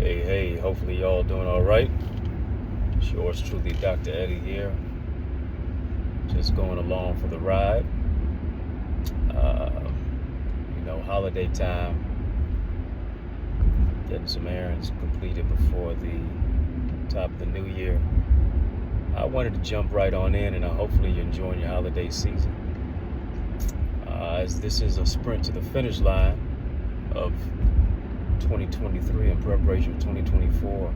Hey, hopefully y'all doing all right. It's yours truly, Dr. Eddie here. Just going along for the ride. Holiday time. Getting some errands completed before the top of the new year. I wanted to jump right on in, and hopefully you're enjoying your holiday season. As this is a sprint to the finish line of 2023 in preparation for 2024.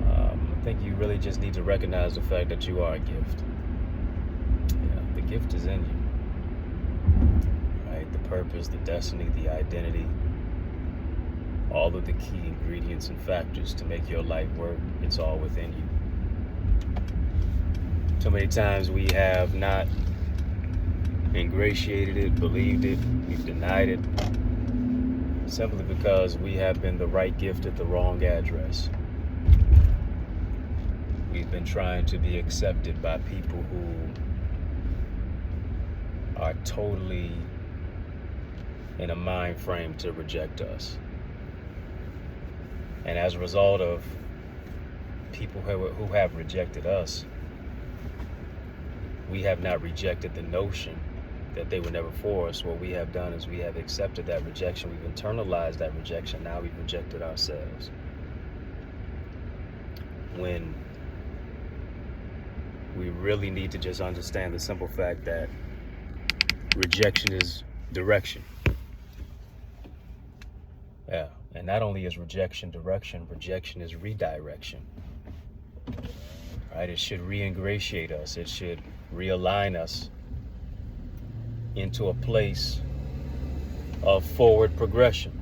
I think you really just need to recognize the fact that you are a gift. Yeah, the gift is in you. Right? The purpose, the destiny, the identity, all of the key ingredients and factors to make your life work, it's all within you. Too many times we have not ingratiated it, believed it, we've denied it, simply because we have been the right gift at the wrong address. We've been trying to be accepted by people who are totally in a mind frame to reject us. And as a result of people who have rejected us, we have not rejected the notion that they were never for us. What we have done is we have accepted that rejection. We've internalized that rejection. Now we've rejected ourselves. When we really need to just understand the simple fact that rejection is direction. Yeah, and not only is rejection direction, rejection is redirection. Right? It should re-ingratiate us. It should realign us into a place of forward progression,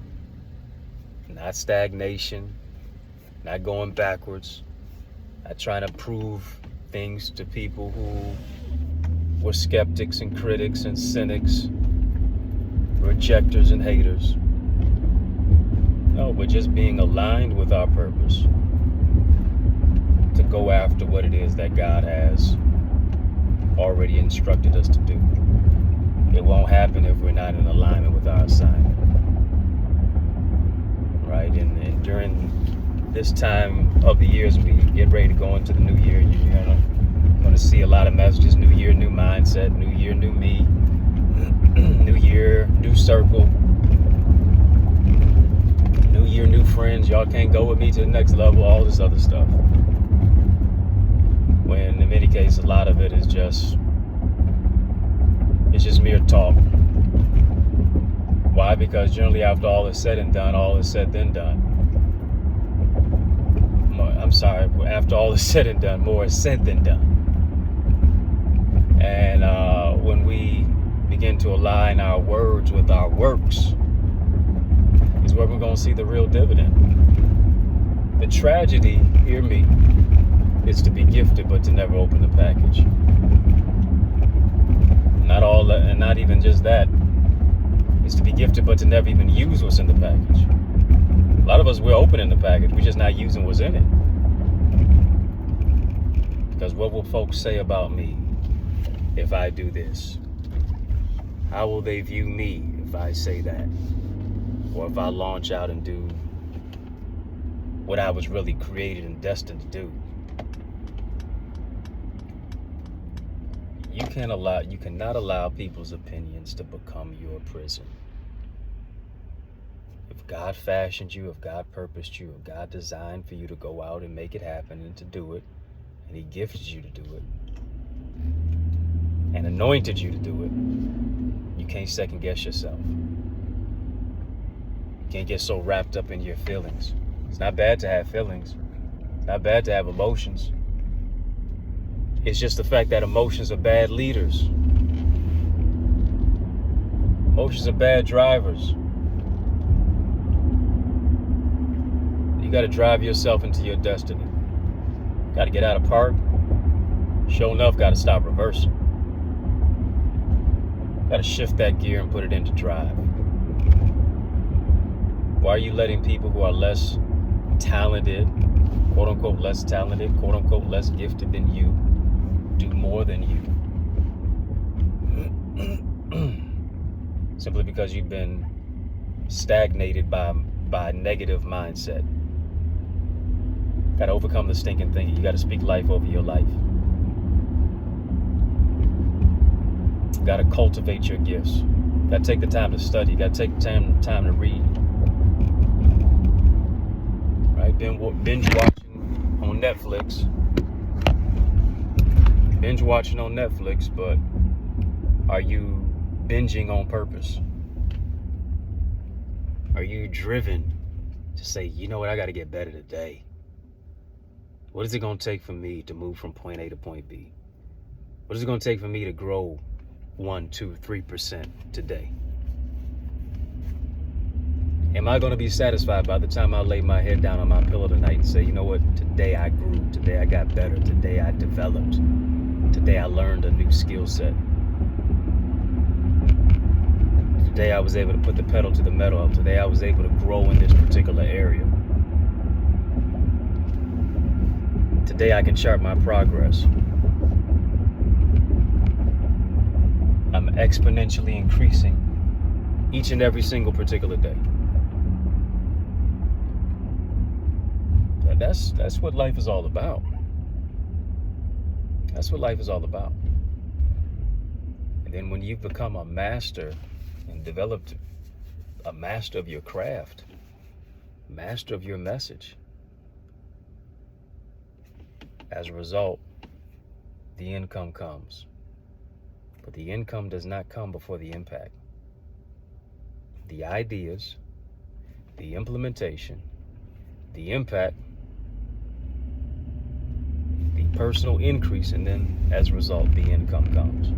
not stagnation, not going backwards, not trying to prove things to people who were skeptics and critics and cynics, rejectors and haters. No, but just being aligned with our purpose to go after what it is that God has already instructed us to do. It won't happen if we're not in alignment with our assignment. Right? And during this time of the year, as we get ready to go into the new year, you're going to see a lot of messages. New year, new mindset. New year, new me. New year, new circle. New year, new friends. Y'all can't go with me to the next level. All this other stuff. When in many cases, a lot of it is just mere talk. Why? Because generally after all is said and done, all is said then done. I'm sorry, after all is said and done, more is said than done. And when we begin to align our words with our works, is where we're going to see the real dividend. The tragedy, hear me, is to be gifted but to never open the package. Not all that, and not even just that. It's to be gifted but to never even use what's in the package. A lot of us, we're opening the package, we're just not using what's in it. Because what will folks say about me if I do this? How will they view me if I say that? Or if I launch out and do what I was really created and destined to do? You cannot allow people's opinions to become your prison. If God fashioned you, if God purposed you, if God designed for you to go out and make it happen and to do it, and He gifted you to do it, and anointed you to do it, you can't second guess yourself. You can't get so wrapped up in your feelings. It's not bad to have feelings. It's not bad to have emotions. It's just the fact that emotions are bad leaders. Emotions are bad drivers. You got to drive yourself into your destiny. Got to get out of park. Sure enough, got to stop reversing. Got to shift that gear and put it into drive. Why are you letting people who are less talented, quote unquote less talented, quote unquote less gifted than you, do more than you? Simply because you've been stagnated by by negative mindset. Got to overcome the stinking thinking. You got to speak life over your life. Got to cultivate your gifts. Got to take the time to study. Got to take the time to read. Right? Binge watching on Netflix. Binge watching on Netflix, but are you binging on purpose? Are you driven to say, you know what, I got to get better today? What is it going to take for me to move from point A to point B? What is it going to take for me to grow 1, 2, 3% today? Am I going to be satisfied by the time I lay my head down on my pillow tonight and say, you know what, today I grew, today I got better, today I developed, today I learned a new skill set. Today I was able to put the pedal to the metal. Today I was able to grow in this particular area. Today I can chart my progress. I'm exponentially increasing each and every single particular day. That's what life is all about. That's what life is all about. And then when you become a master and developed a master of your craft, master of your message, as a result, the income comes. But the income does not come before the impact. The ideas, the implementation, the impact, the personal increase, and then as a result, the income comes.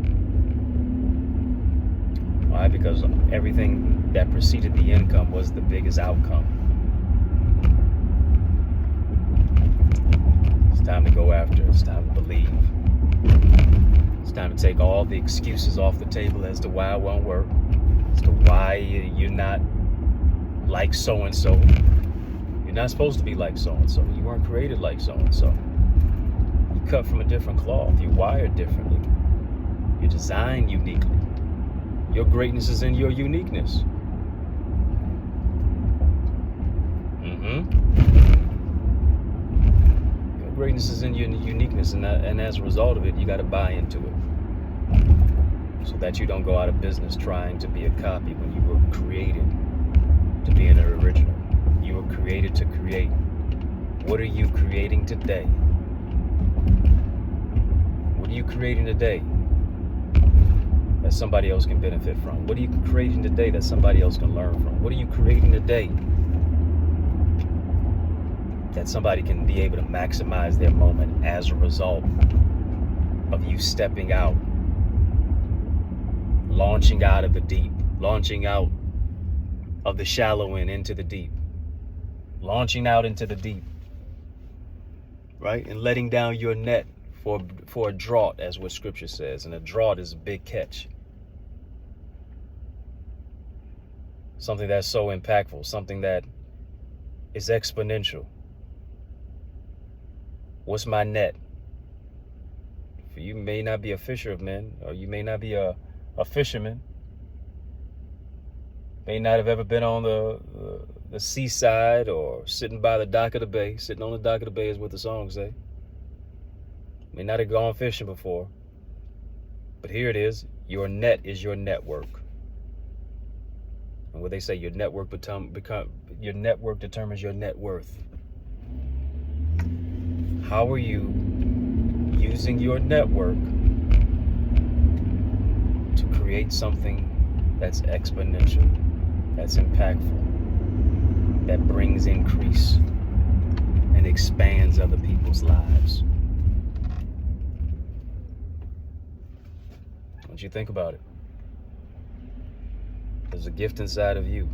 Why? Because everything that preceded the income was the biggest outcome. It's time to go after. It's time to believe. It's time to take all the excuses off the table as to why it won't work, as to why you're not like so-and-so. You're not supposed to be like so-and-so. You weren't created like so-and-so. You cut from a different cloth. You're wired differently. You're designed uniquely. Your greatness is in your uniqueness. Your greatness is in your uniqueness, and as a result of it, you got to buy into it, so that you don't go out of business trying to be a copy when you were created to be an original. You were created to create. What are you creating today? What are you creating today that somebody else can benefit from? What are you creating today that somebody else can learn from? What are you creating today that somebody can be able to maximize their moment as a result of you stepping out, launching out of the deep, launching out of the shallow end into the deep, launching out into the deep, right? And letting down your net for a draught, as what scripture says. And a draught is a big catch. Something that's so impactful, something that is exponential. What's my net? For you may not be a fisher of men, or you may not be a fisherman. May not have ever been on the seaside or sitting by the dock of the bay. Sitting on the dock of the bay is what the songs say. May not have gone fishing before. But here it is. Your net is your network. And what they say, your network your network determines your net worth. How are you using your network to create something that's exponential, that's impactful, that brings increase and expands other people's lives? Don't you think about it? There's a gift inside of you.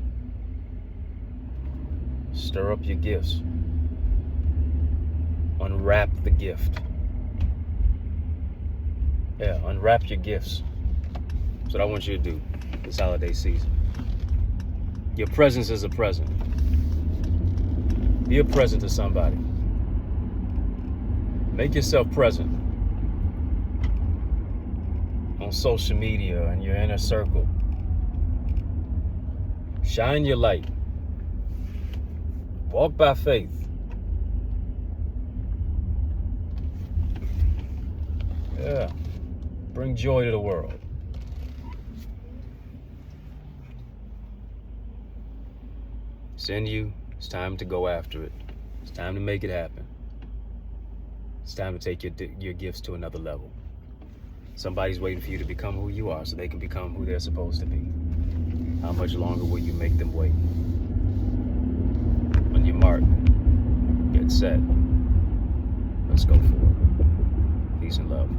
Stir up your gifts. Unwrap the gift. Yeah, unwrap your gifts. That's what I want you to do this holiday season. Your presence is a present. Be a present to somebody. Make yourself present on social media and your inner circle. Shine your light. Walk by faith. Yeah. Bring joy to the world. It's in you. It's time to go after it. It's time to make it happen. It's time to take your gifts to another level. Somebody's waiting for you to become who you are so they can become who they're supposed to be. How much longer will you make them wait? On your mark, get set. Let's go for it. Peace and love.